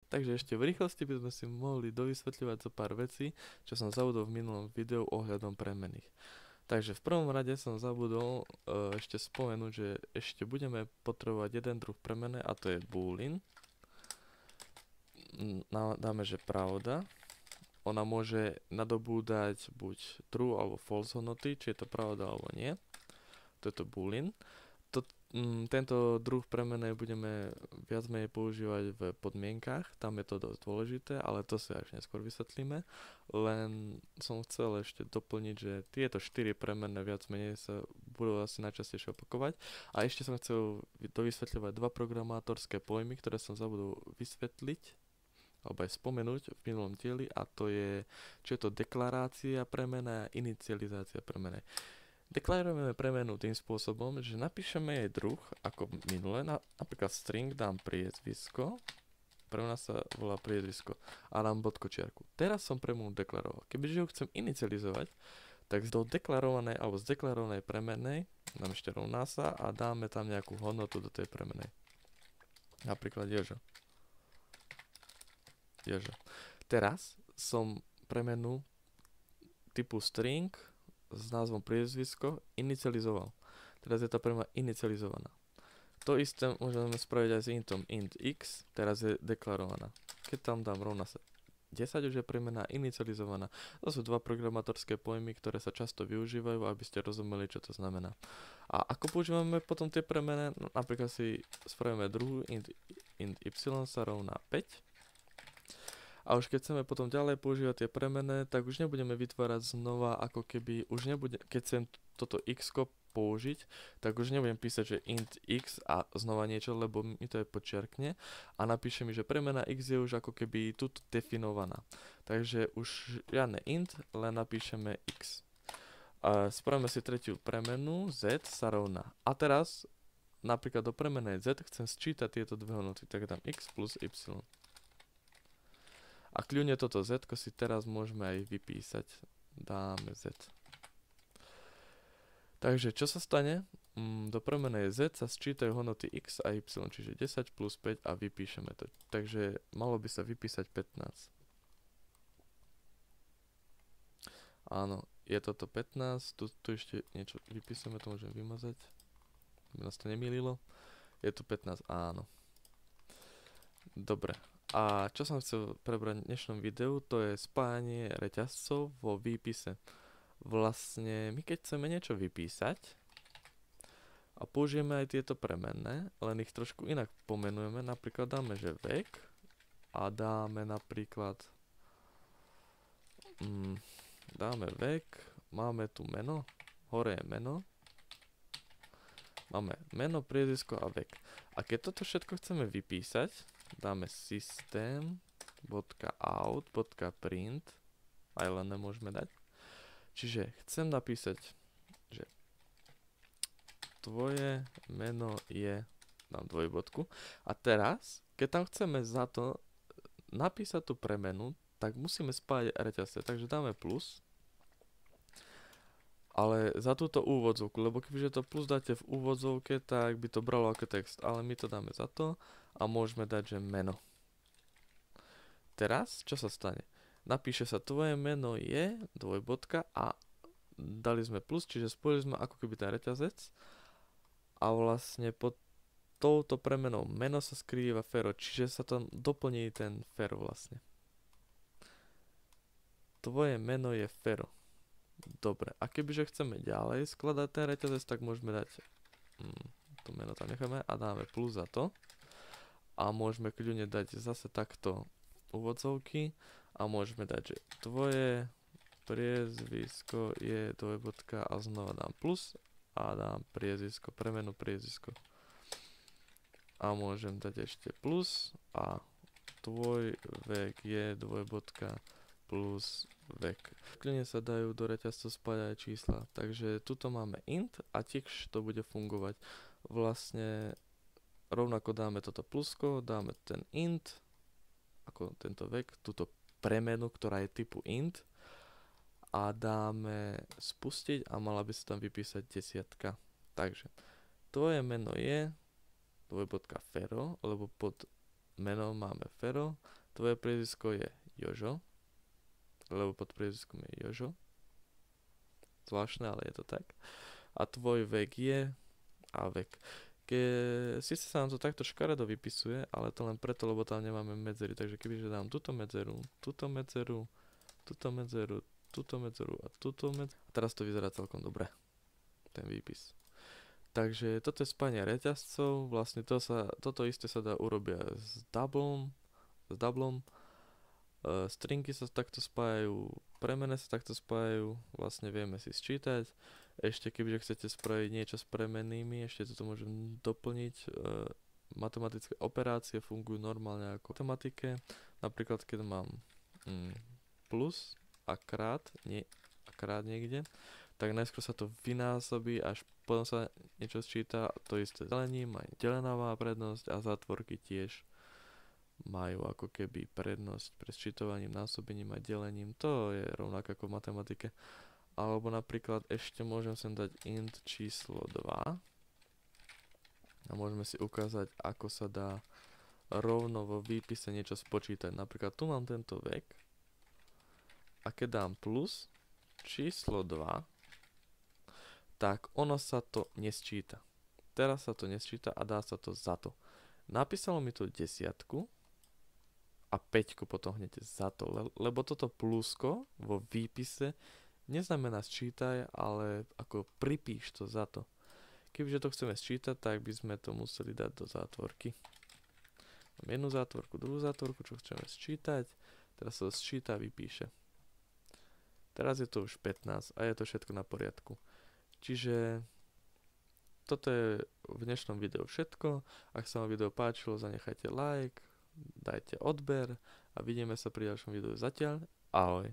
Takže ešte v rýchlosti by sme si mohli dovysvetľovať zo pár vecí, čo som zabudol v minulom videu ohľadom premenných. Takže v prvom rade som zabudol ešte spomenúť, že ešte budeme potrebovať jeden druh premene a to je boolean. Dáme, že pravda. Ona môže nadobúdať buď true alebo false hodnoty, či je to pravda alebo nie. Toto je boolean. Tento druh premene budeme viac menej používať v podmienkach, tam je to dosť dôležité, ale to si až neskôr vysvetlíme. Len som chcel ešte doplniť, že tieto 4 premenné viac menej sa budú asi najčastejšie opakovať. A ešte som chcel dovysvetľovať 2 programátorské pojmy, ktoré som zabudol vysvetliť alebo aj spomenúť v minulom dieli, a to je, čo je to deklarácia premene a inicializácia premene. Deklarujeme premenu tým spôsobom, že napíšeme jej druh, ako minule, napríklad string, dám priezvisko, premena sa volá priezvisko, a dám bodkočiarku. Teraz som premenu deklaroval. Kebyže ju chcem inicializovať, tak z deklarovanej alebo z deklarovanej premenej dám ešte rovná sa a dáme tam nejakú hodnotu do tej premenej. Napríklad Jožo. Teraz som premenu typu string s názvom priezvisko inicializoval. Teraz je tá premena inicializovaná. To isté môžeme spraviť aj s intom int x, teraz je deklarovaná. Keď tam dám rovná sa 10, už je premena inicializovaná. To sú 2 programátorské pojmy, ktoré sa často využívajú, aby ste rozumeli, čo to znamená. A ako používame potom tie premene? Napríklad si spravíme druhú int y sa rovná 5. A už keď chceme potom ďalej používať tie premenné, tak už nebudeme vytvárať znova, ako keby už nebude, keď chcem toto x použiť, tak už nebudem písať, že int x a znova niečo, lebo mi to je podčiarkne a napíše mi, že premena x je už ako keby tu definovaná. Takže už žiadne int, len napíšeme x. A spravíme si tretiu premenu, z sa rovná. A teraz napríklad do premenej z chcem sčítať tieto dve hodnoty, tak dám x plus y. A kľudne toto z si teraz môžeme aj vypísať. Dáme z. Takže čo sa stane? Do premenej z sa sčítajú hodnoty x a y, čiže 10 plus 5 a vypíšeme to. Takže malo by sa vypísať 15. Áno, je toto 15, tu ešte niečo vypísame, to môžem vymazať, aby nás to nemýlilo. Je tu 15, áno. Dobre. A čo som chcel prebrať v dnešnom videu, to je spájanie reťazcov vo výpise. Vlastne my keď chceme niečo vypísať a použijeme aj tieto premenné, len ich trošku inak pomenujeme, napríklad dáme, že vek a dáme napríklad dáme vek, máme tu meno, hore je meno, máme meno, priezvisko a vek. A keď toto všetko chceme vypísať, dáme system.out.print, aj len nemôžeme dať. Čiže chcem napísať, že tvoje meno je, dám dvojbodku. A teraz, keď tam chceme za to napísať tú premenu, tak musíme spájať reťazce. Takže dáme plus, ale za túto úvodzovku, lebo kebyže to plus dáte v úvodzovke, tak by to bralo ako text, ale my to dáme za to a môžeme dať, že meno. Teraz, čo sa stane? Napíše sa tvoje meno je, dvojbodka a dali sme plus, čiže spojili sme ako keby ten reťazec a vlastne pod touto premenou meno sa skrýva fero, čiže sa tam doplní ten fero vlastne. Tvoje meno je fero. Dobre, a kebyže chceme ďalej skladať ten reťazec, tak môžeme dať to meno tam necháme a dáme plus za to a môžeme kľudne dať zase takto úvodzovky a môžeme dať, že tvoje priezvisko je dvojbodka a znova dám plus a dám priezvisko, premenu priezvisko a môžem dať ešte plus a tvoj vek je dvojbodka plus vek. Kľudne sa dajú do reťazca spájať aj čísla. Takže tuto máme int a tiež to bude fungovať. Vlastne rovnako dáme toto plusko, dáme ten int, ako tento vek, túto premenu, ktorá je typu int a dáme spustiť a mala by sa tam vypísať 10. Takže tvoje meno je dvojbodka fero, lebo pod menom máme fero Tvoje priezvisko je Jožo, lebo pod priezviskom je Jožo. Zvláštne, ale je to tak. A tvoj vek je a vek. Síce sa nám to takto škaredo vypisuje, ale to len preto, lebo tam nemáme medzery. Takže kebyže dám túto medzeru, túto medzeru, túto medzeru, túto medzeru a túto medzeru. A teraz to vyzerá celkom dobre, ten výpis. Takže toto je spájanie reťazcov, vlastne toto isté sa dá urobiť s doublom. Stringy sa takto spájajú, premene sa takto spájajú, vlastne vieme si sčítať. Ešte kebyže chcete spraviť niečo s premenými, ešte toto môžem doplniť. Matematické operácie fungujú normálne ako v matematike. Napríklad keď mám plus a krát niekde, tak najskôr sa to vynásobí, až potom sa niečo sčíta, to isté s delením, aj delená má prednosť a zátvorky tiež majú ako keby prednosť pre sčítovaním, násobením a delením. To je rovnako ako v matematike. Alebo napríklad ešte môžem sem dať int číslo 2 a môžeme si ukázať, ako sa dá rovno vo výpise niečo spočítať. Napríklad tu mám tento vek a keď dám plus číslo 2, tak ono sa to nesčíta. Teraz sa to nesčíta a dá sa to za to. Napísalo mi to 10 a 5 potom hneď za to, lebo toto plusko vo výpise neznamená sčítaj, ale ako pripíš to za to. Kebyže to chceme sčítať, tak by sme to museli dať do zátvorky. Mám jednu zátvorku, druhú zátvorku, čo chceme sčítať. Teraz sa to sčíta a vypíše. Teraz je to už 15 a je to všetko na poriadku. Čiže toto je v dnešnom videu všetko. Ak sa vám video páčilo, zanechajte like, dajte odber a vidíme sa pri ďalšom videu. Zatiaľ, ahoj.